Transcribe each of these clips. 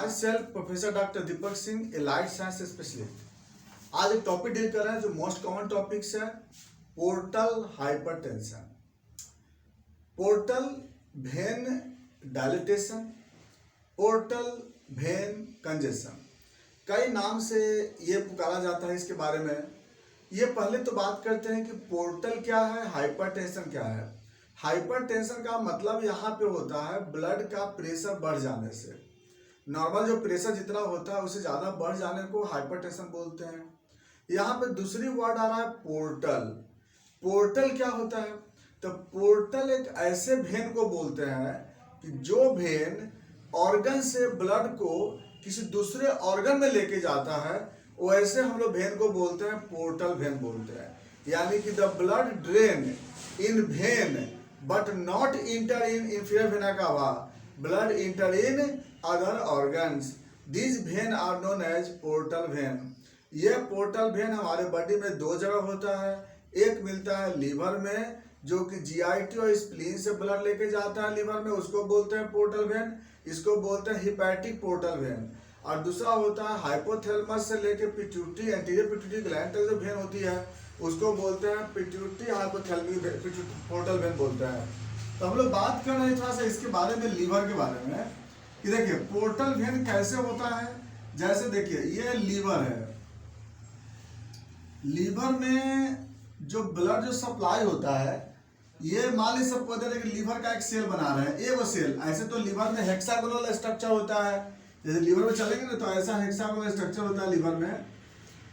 My self professor doctor Deepak Singh, allied science specialist. आज एक topic deal कर रहे हैं जो मोस्ट कॉमन टॉपिक्स है, portal hypertension. Portal vein dilatation, portal vein congestion, कई नाम से ये पुकारा जाता है। इसके बारे में ये पहले तो बात करते हैं कि पोर्टल क्या है, हाइपरटेंशन क्या है। हाइपरटेंशन का मतलब यहाँ पे होता है ब्लड का प्रेशर बढ़ जाने से। नॉर्मल जो प्रेशर जितना होता है उससे ज़्यादा बढ़ जाने को हाइपरटेंशन बोलते हैं। यहाँ पे दूसरी वर्ड आ रहा है पोर्टल। पोर्टल क्या होता है? तो पोर्टल एक ऐसे वेन को बोलते हैं कि जो वेन ऑर्गन से ब्लड को किसी दूसरे ऑर्गन में लेके जाता है, वैसे हम लोग वेन को बोलते हैं पोर्टल वेन बोलते हैं। यानी कि the blood drain in vein but not enter in inferior vena cava, blood enter in other organs, this vein are known as portal vein. ये पोर्टल वेन हमारे बॉडी में दो जगह होता है। एक मिलता है लीवर में, जो कि जीआईटी और स्प्लीन से ब्लड लेके जाता है लीवर में, उसको बोलते हैं पोर्टल वेन। इसको बोलते हैं हिपैटिक पोर्टल वेन। और दूसरा होता है हाइपोथैलेमस से लेके पिट्यूटरी, एंटीरियर पिट्यूटरी ग्लैंड तक जो वेन होती है उसको बोलते हैं पिट्यूटरी हाइपोथैलेमिक पोर्टल वेन बोलते हैं। तो हम लोग बात कर रहे हैं थोड़ा सा इसके बारे में, लीवर के बारे में, कि देखिए पोर्टल वेन कैसे होता है। जैसे देखिए ये लीवर है, लीवर में जो ब्लड जो सप्लाई होता है, ये मान लीजिए सबको दे रहे कि लीवर का एक सेल बना रहे हैं, एक सेल। ऐसे तो लीवर में हेक्सागोनल स्ट्रक्चर होता है, जैसे लीवर में चलेंगे ना तो ऐसा हेक्सागोनल स्ट्रक्चर होता है लीवर में,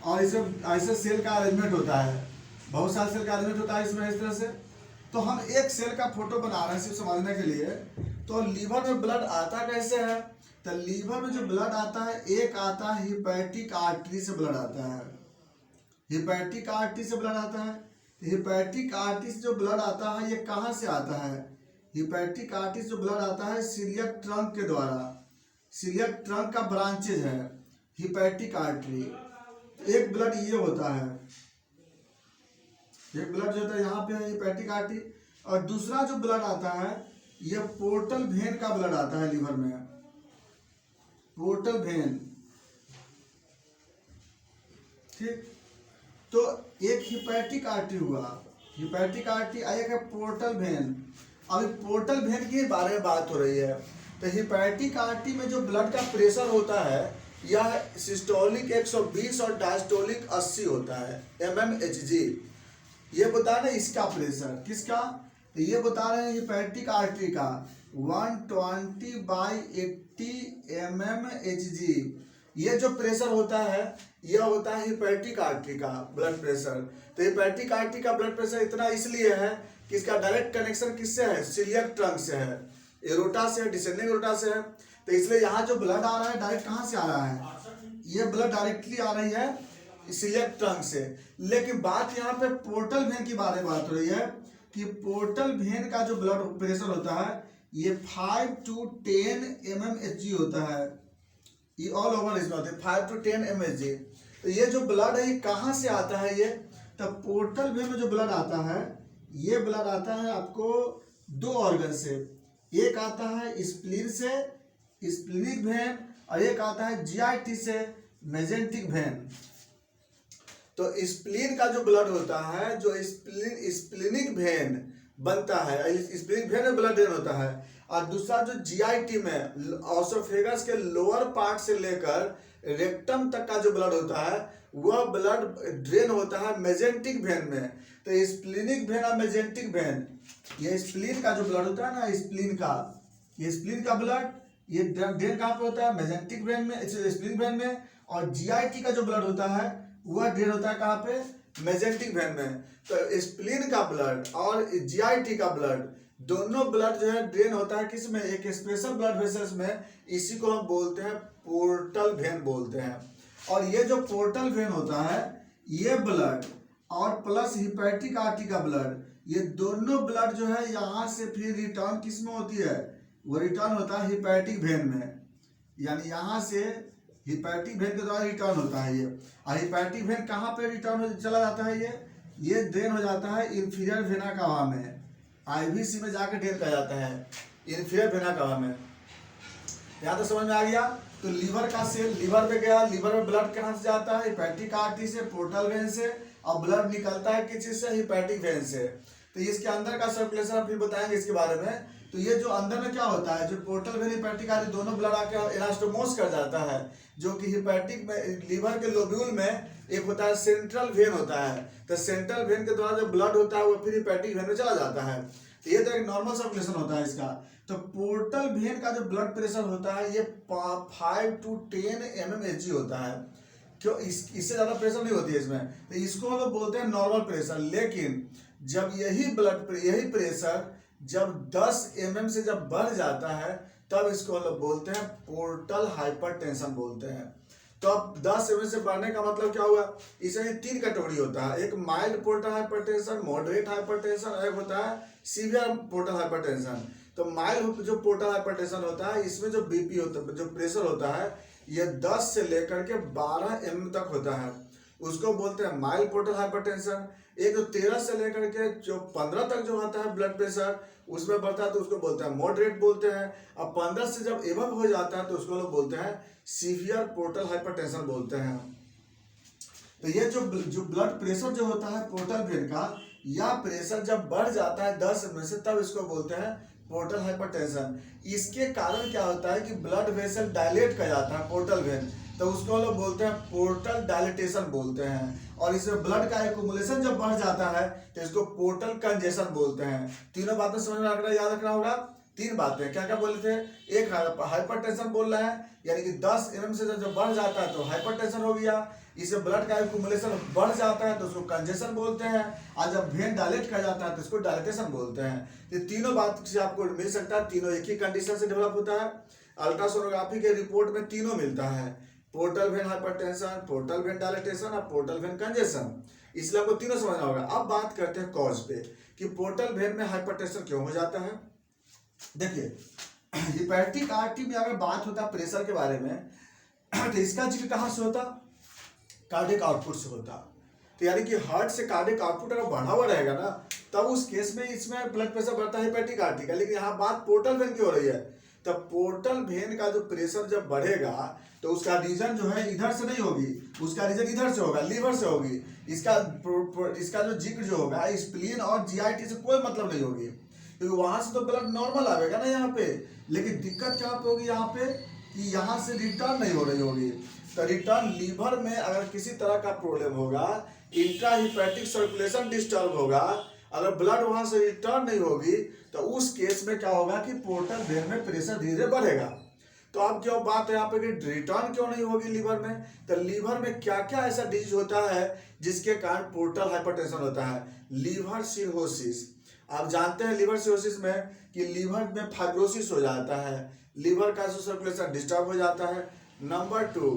और इसे ऐसे सेल का अरेंजमेंट होता है, बहुत सारे सेल का अरेंजमेंट होता है इसमें इस तरह से। तो हम एक सेल का फोटो बना रहे हैं सिर्फ समझने के लिए। तो लीवर में ब्लड आता कैसे है? तो लीवर में जो ब्लड आता है, एक आता है हिपैटिक आर्टरी से ब्लड आता है, हिपैटिक आर्टरी से ब्लड आता है। हिपैटिक आर्टरी से जो ब्लड आता है ये कहाँ से आता है? हिपैटिक आर्टरी से जो ब्लड आता है सीलियक ट्रंक के द्वारा, सीलियक ट्रंक का ब्रांचेज है हिपैटिक आर्टरी। एक ब्लड ये होता है, एक ब्लड जो होता है यहाँ पे है हिपैटिक आर्टरी, और दूसरा जो ब्लड आता है ये पोर्टल वेन का ब्लड आता है लीवर में, पोर्टल वेन। ठीक, तो एक हिपैटिक आर्टरी हुआ, हिपैटिक आर्टरी, एक है पोर्टल वेन। अभी पोर्टल वेन के बारे में बात हो रही है। तो हिपैटिक आर्टरी में जो ब्लड का प्रेशर होता है यह सिस्टोलिक 120 और डायस्टोलिक 80 होता है mmHg। ये बता रहे हैं इसका प्रेशर, किसका? तो ये बता रहे हैं हिपैटिक आर्टरी का 120/80 mmHg। ये जो प्रेशर होता है यह होता है हिपैटिक आर्टरी का ब्लड प्रेशर। तो हिपैटिक आर्टरी का ब्लड प्रेशर इतना इसलिए है कि इसका डायरेक्ट कनेक्शन किससे है? सीलियक ट्रंक से है, एरोटा से, डिसेंडिंग एरोटा से है। तो इसलिए यहाँ जो ब्लड आ रहा है डायरेक्ट कहाँ से आ रहा है? ये ब्लड डायरेक्टली आ रही है सीलियक ट्रंक से। लेकिन बात यहाँ पे पोर्टल वेन की बारे में बात हो रही है कि पोर्टल वेन का जो ब्लड प्रेशर होता है ये 5 to 10 mmHg होता है। ये ऑल ओवर इसमें होते हैं 5 to 10 mmHg। तो ये जो ब्लड है ये कहाँ से आता है? ये तो पोर्टल वेन में जो ब्लड आता है ये ब्लड आता है आपको दो ऑर्गन से। एक आता है स्प्लीन से, स्प्लीनिक वेन, और एक आता है जीआईटी से, मेजेंटिक वेन। तो स्प्लीन का जो ब्लड होता है, जो स्प्लीनिक वेन बनता है, स्प्लीनिक वेन में ब्लड ड्रेन होता है। और दूसरा जो जीआईटी में ऑसोफेगस के लोअर पार्ट से लेकर रेक्टम तक का जो ब्लड होता है वह ब्लड ड्रेन होता है मेजेंटिक वेन में। तो स्प्लीनिक वेन और मेजेंटिक वेन, ये स्प्लीन का जो ब्लड होता है ना, स्प्लीन का, ये स्प्लीन का ब्लड ये ड्रेन कहाँ पे होता है? मेजेंटिक वेन में, स्प्लीनिक वेन में। और जीआईटी का जो ब्लड होता है वह ड्रेन होता है कहाँ पे? मेजेंटिक वेन में। तो स्प्लीन का ब्लड और जीआईटी का ब्लड, दोनों ब्लड जो है ड्रेन होता है किस में? एक स्पेशल ब्लड वेसल्स में। इसी को हम बोलते हैं पोर्टल वेन बोलते हैं। और ये जो पोर्टल वेन होता है ये ब्लड और प्लस हिपैटिक आर्टरी का ब्लड, ये दोनों ब्लड जो है यहाँ से फिर रिटर्न किस में होती है? वो रिटर्न होता है हिपैटिक वेन में। यानी यहाँ से हिपैटिक वेन के द्वारा रिटर्न होता है ये। और हिपैटिक वेन कहाँ पे रिटर्न चला जाता है? ये ड्रेन हो जाता है इंफीरियर वेना कावा में, आईवीसी में जाकर ड्रेन किया जाता है इंफीरियर वेना कावा में। यहाँ तो समझ में आ गया। तो लीवर का सेल लीवर में गया, लीवर में ब्लड कहाँ से जाता है? हेपेटिक आर्टरी से, पोर्टल वेन से, और ब्लड निकलता है किस चीज से? हेपेटिक वेन से। तो इसके अंदर का सर्कुलेशन फिर बताएंगे इसके बारे में। तो ये जो अंदर में क्या होता है, जो पोर्टल वेन हेपेटिक आर्टरी दोनों ब्लड आके इलास्टोमोस कर जाता है, जो कि हेपेटिक में लीवर के लोब्यूल में एक होता है सेंट्रल वेन होता है। तो सेंट्रल वेन के द्वारा जो ब्लड होता है वो फिर हेपेटिक वेन में चला जाता है। तो ये तो एक नॉर्मल सर्कुलेशन होता है इसका। तो पोर्टल वेन का जो ब्लड प्रेशर होता है ये 5 to 10 mmHg होता है। क्यों? इससे ज्यादा प्रेशर नहीं होती है इसमें। तो इसको हम लोग बोलते हैं नॉर्मल प्रेशर। लेकिन जब यही प्रेशर जब 10 mm से जब बढ़ जाता है तब इसको हम लोग बोलते हैं पोर्टल हाइपरटेंशन बोलते हैं। तो अब 10 mm से बढ़ने का मतलब क्या हुआ? इसमें 3 कैटेगरी होता है, एक mild portal hypertension, moderate hypertension, और एक होता है सीवियर पोर्टल हाइपरटेंशन। तो माइल्ड जो पोर्टल हाइपरटेंशन होता है इसमें जो बीपी होता है, जो प्रेशर होता है ये 10 से लेकर के 12 mm तक होता है, उसको बोलते हैं माइल्ड पोर्टल हाइपरटेंशन। एक जो 13 से लेकर के जो 15 तक जो आता है ब्लड प्रेशर उसमें बढ़ता है तो उसको बोलते हैं मॉडरेट बोलते हैं। अब 15 से जब एबव हो जाता है तो उसको लोग बोलते हैं सीवियर पोर्टल हाइपरटेंशन बोलते हैं। तो ये जो ब्लड प्रेशर जो होता है पोर्टल वेन का, या प्रेशर जब बढ़ जाता है 10 mm से तब इसको बोलते हैं पोर्टल हाइपरटेंशन। इसके कारण क्या होता है कि ब्लड वेसल डायलेट कर जाता है पोर्टल वेन, तो उसको लोग बोलते हैं पोर्टल डायलिटेशन बोलते हैं। और इसमें ब्लड का एक्युमुलेशन जब बढ़ जाता है तो इसको पोर्टल कंजेशन बोलते हैं। तीनों बातें समझ में रखना, याद रखना होगा। 3 बातें क्या क्या बोले थे? एक हाइपरटेंशन बोल रहा है, यानी कि 10 mm से जब बढ़ जाता है तो हाइपरटेंशन हो गया। इससे ब्लड का एक्युमुलेशन बढ़ जाता है तो उसको कंजेशन बोलते हैं, और जब वेन डायलेट कर जाता है तो उसको डायलिटेशन बोलते हैं। ये तीनों बात से आपको मिल सकता है, तीनों एक ही कंडीशन से डेवलप होता है। अल्ट्रासोनोग्राफी के रिपोर्ट में तीनों मिलता है, portal vein hypertension, portal vein dilatation और पोर्टल वेन कंजेशन। इसलिए आपको तीनों समझना होगा। अब बात करते हैं कॉज पे कि पोर्टल वेन में हाइपरटेंशन क्यों हो जाता है। देखिए, हेपेटिक आर्टरी में अगर बात होता है प्रेशर के बारे में तो इसका जिक्र कहाँ से होता? कार्डियक आउटपुट से होता। तो यानी कि हार्ट से कार्डियक आउटपुट अगर बढ़ा हुआ रहेगा ना तब उस केस में इसमें ब्लड प्रेशर बढ़ता है हेपेटिक आर्टरी का। लेकिन यहाँ बात पोर्टल वेन की हो रही है, तब पोर्टल वेन का जो प्रेशर जब बढ़ेगा तो उसका रीजन जो है इधर से नहीं होगी, उसका रीजन इधर से होगा, लीवर से होगी। इसका जो जिक्र जो होगा स्प्लीन और जीआईटी से कोई मतलब नहीं होगी, क्योंकि वहां से तो ब्लड नॉर्मल आएगा ना यहाँ पे। लेकिन दिक्कत क्या पे होगी यहाँ पे कि यहाँ से रिटर्न नहीं हो रही होगी। तो रिटर्न लीवर में अगर किसी तरह का प्रॉब्लम होगा, इंट्रा हिपैटिक सर्कुलेशन डिस्टर्ब होगा, अगर ब्लड वहां से रिटर्न नहीं होगी तो उस केस में क्या होगा कि पोर्टल वेन में प्रेशर धीरे धीरे बढ़ेगा। तो अब क्यों बात है यहाँ पे कि रिटर्न क्यों नहीं होगी लीवर में? तो लीवर में क्या क्या ऐसा डिजीज होता है जिसके कारण पोर्टल हाइपरटेंशन होता है? Liver cirrhosis. आप जानते हैं लीवर सिरोसिस में कि लीवर में फाइब्रोसिस हो जाता है, लीवर का सर्कुलेशन डिस्टर्ब हो जाता है। Number 2,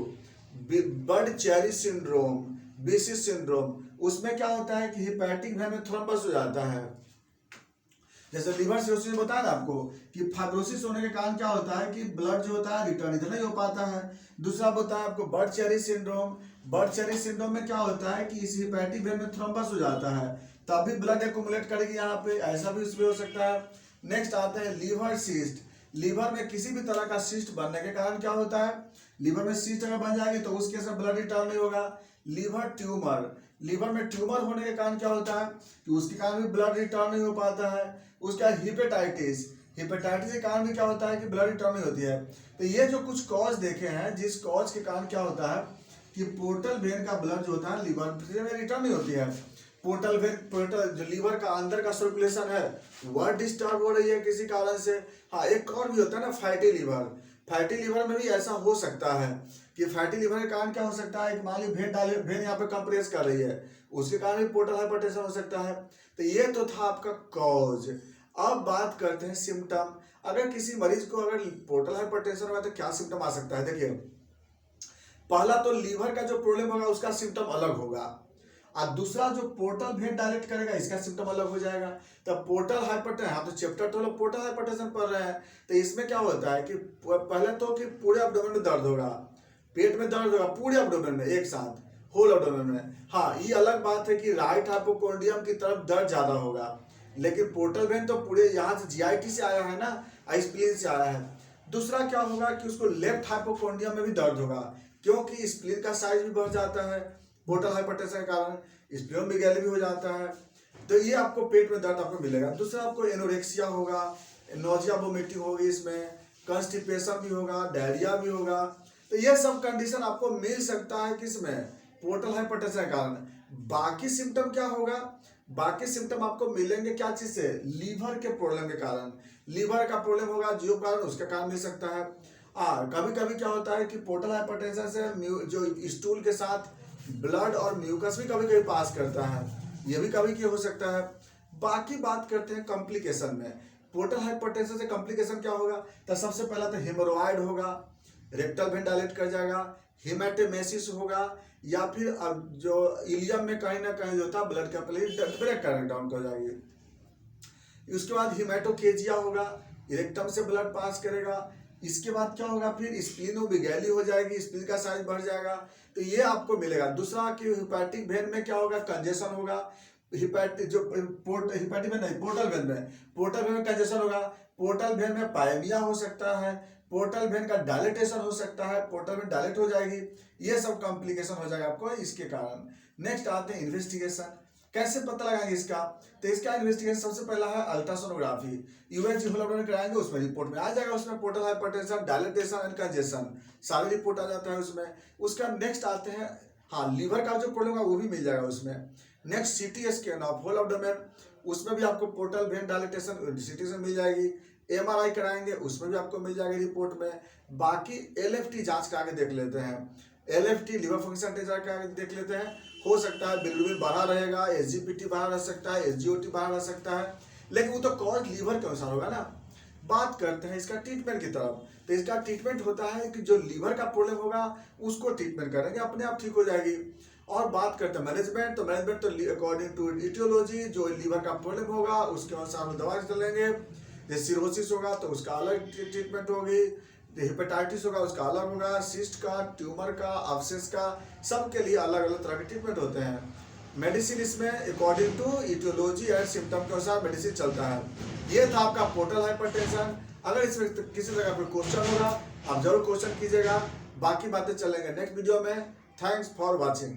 bird cherry syndrome, BC syndrome, उसमें क्या होता है कि हेपेटिक वेन में थ्रोम्बस हो जाता है। जैसे लीवर सिरोसिस में बताया ना आपको कि फाइब्रोसिस होने के कारण क्या होता है कि ब्लड जो होता है रिटर्न इधर नहीं हो पाता है। दूसरा होता है आपको bird cherry syndrome. Bird cherry syndrome में क्या होता है कि इस हेपेटिक वेन में थ्रोम्बस हो जाता है, तभी ब्लड एक्युमुलेट करेगी यहाँ पे, ऐसा भी इसमें हो सकता है। नेक्स्ट आता है लीवर सिस्ट। लीवर में किसी भी तरह का सिस्ट बनने के कारण क्या होता है, लीवर में सिस्ट अगर बन जाएगी तो उस केस में ब्लड रिटर्न नहीं होगा। लीवर ट्यूमर, लीवर में ट्यूमर होने के कारण क्या होता है कि उसके कारण भी ब्लड रिटर्न नहीं हो पाता है। उसका हेपेटाइटिस, हेपेटाइटिस के कारण भी क्या होता है कि ब्लड रिटर्न नहीं होती है। तो ये जो कुछ कॉज देखे हैं, जिस कॉज के कारण क्या होता है कि पोर्टल वेन का ब्लड जो होता है लीवर में रिटर्न नहीं होती है। पोर्टल वेन, पोर्टल जो लीवर का अंदर का सर्कुलेशन है वह डिस्टर्ब हो रही है किसी कारण से। हाँ, एक और भी होता है ना फैटी लीवर। फैटी लीवर में भी ऐसा हो सकता है कि फैटी लीवर के कारण क्या हो सकता है कि मान ली वेन यहाँ पे कंप्रेस कर रही है, उसके कारण भी पोर्टल हाइपरटेंशन हो सकता है। तो ये तो था आपका कॉज। अब बात करते हैं सिम्टम। अगर किसी मरीज को अगर पोर्टल हाइपरटेंशन हुआ तो क्या सिम्टम आ सकता है? देखिए, पहला तो लीवर का जो प्रॉब्लम होगा उसका सिम्टम अलग होगा, और दूसरा जो पोर्टल वेन डायलेट करेगा इसका सिम्टम अलग हो जाएगा। तब पोर्टल हाइपरटेंशन, हम तो चैप्टर तो लोग पोर्टल हाइपरटेंशन पढ़ रहे हैं, तो इसमें क्या होता है कि पहले तो कि पूरे एब्डोमेन में दर्द होगा, पेट में दर्द होगा पूरे एब्डोमेन में एक साथ, होल एब्डोमेन में। हाँ, ये अलग बात है कि राइट हाइपोकोंडियम की तरफ दर्द ज्यादा होगा, लेकिन पोर्टल वेन तो पूरे यहाँ से जीआईटी से आया है ना, स्प्लीन से आया है। दूसरा क्या होगा कि उसको लेफ्ट हाइपोकोंड्रियम में भी दर्द होगा, क्योंकि स्प्लीन का साइज भी बढ़ जाता है पोर्टल हाइपरटेंशन के कारण, स्प्लीनोमेगाली भी हो जाता है। तो ये आपको पेट में दर्द आपको मिलेगा। दूसरा आपको एनोरेक्सिया होगा, नोजिया वोमिटिंग होगी, इसमें कॉन्स्टिपेशन भी होगा, डायरिया भी होगा। तो ये सब कंडीशन आपको मिल सकता है किसमें, पोर्टल हाइपरटेंशन के कारण। बाकी सिम्टम क्या होगा, बाकी सिम्टम आपको मिलेंगे क्या चीज से, लीवर के प्रॉब्लम के कारण। लीवर का प्रॉब्लम होगा जियो कारण, उसका कारण मिल सकता है। कभी कभी क्या होता है कि पोर्टल हाइपरटेंशन से जो स्टूल के साथ ब्लड और म्यूकस भी कभी कभी पास करता है, ये भी कभी हो सकता है। बाकी बात करते हैं कॉम्प्लिकेशन में, पोर्टल हाइपरटेंशन से कॉम्प्लिकेशन क्या होगा, तो सबसे पहला तो हेमोरॉइड होगा, रेक्टल वेन डायलेट कर जाएगा, हेमाटेमेसिस होगा, या फिर अब जो इलियम में कहीं ना कहीं जो था ब्लड कैपिलरी ब्रेक करने डाउन कर जाएगी। उसके बाद हिमेटोकेजिया होगा, इरेक्टम से ब्लड पास करेगा। इसके बाद क्या होगा, फिर स्प्लीनोमेगाली हो जाएगी, स्प्लीन का साइज बढ़ जाएगा। तो ये आपको मिलेगा। दूसरा कि हिपैटिक वेन में क्या होगा, कंजेशन होगा, हिपैटिक वेन नहीं, पोर्टल वेन में कंजेशन होगा, पोर्टल वेन में पायमिया हो सकता है, पोर्टल वेन का डायलेटेशन हो सकता है, पोर्टल वेन डायलेट हो जाएगी। ये सब कॉम्प्लिकेशन हो जाएगा आपको इसके कारण। नेक्स्ट आते हैं इन्वेस्टिगेशन, कैसे पता लगाएंगे इसका, तो इसका इन्वेस्टिगेशन सबसे पहला है अल्ट्रासोनोग्राफी, यूएसजी होलोग्राफी कराएंगे, उसमें रिपोर्ट में आ जाएगा, उसमें portal hypertension, dilatation and congestion सारी रिपोर्ट आ जाता है उसमें। उसका नेक्स्ट आते हैं, हाँ, लीवर का जो प्रॉब्लम है वो भी मिल जाएगा उसमें। Next CT scan of whole abdomen, उसमें भी आपको पोर्टल वेन डायलेटेशन सीटी से मिल जाएगी। एमआरआई कराएंगे, उसमें भी आपको मिल जाएगी रिपोर्ट में। बाकी एलएफटी जांच करा के देख लेते हैं, एलएफटी लिवर फंक्शन टेस्ट करा के देख लेते हैं। हो सकता है बिलिरुबिन बढ़ा रहेगा, एसजीपीटी बढ़ा रह सकता है, एसजीओटी बढ़ा रह सकता है, लेकिन वो तो कॉज लीवर के अनुसार होगा ना। बात करते हैं इसका ट्रीटमेंट की तरफ, तो इसका ट्रीटमेंट होता है कि जो लीवर का प्रॉब्लम होगा उसको ट्रीटमेंट करेंगे, अपने आप ठीक हो जाएगी। और बात करते हैं मैनेजमेंट, तो मैनेजमेंट तो अकॉर्डिंग टू इटियोलॉजी, जो लीवर का प्रॉब्लम होगा उसके अनुसार हम दवा चलेंगे। जैसे सिरोसिस होगा तो उसका अलग ट्रीटमेंट होगी, हेपेटाइटिस होगा उसका अलग होगा, सिस्ट का, ट्यूमर का, अब्सेस का, सबके लिए अलग अलग तरह के ट्रीटमेंट होते हैं। मेडिसिन इसमें according to aetiology and symptom के अनुसार मेडिसिन चलता है। ये था आपका पोर्टल हाइपरटेंशन। अगर इसमें किसी तरह का कोई क्वेश्चन होगा आप जरूर क्वेश्चन कीजिएगा, बाकी बातें चलेंगे नेक्स्ट वीडियो में। Thanks for watching.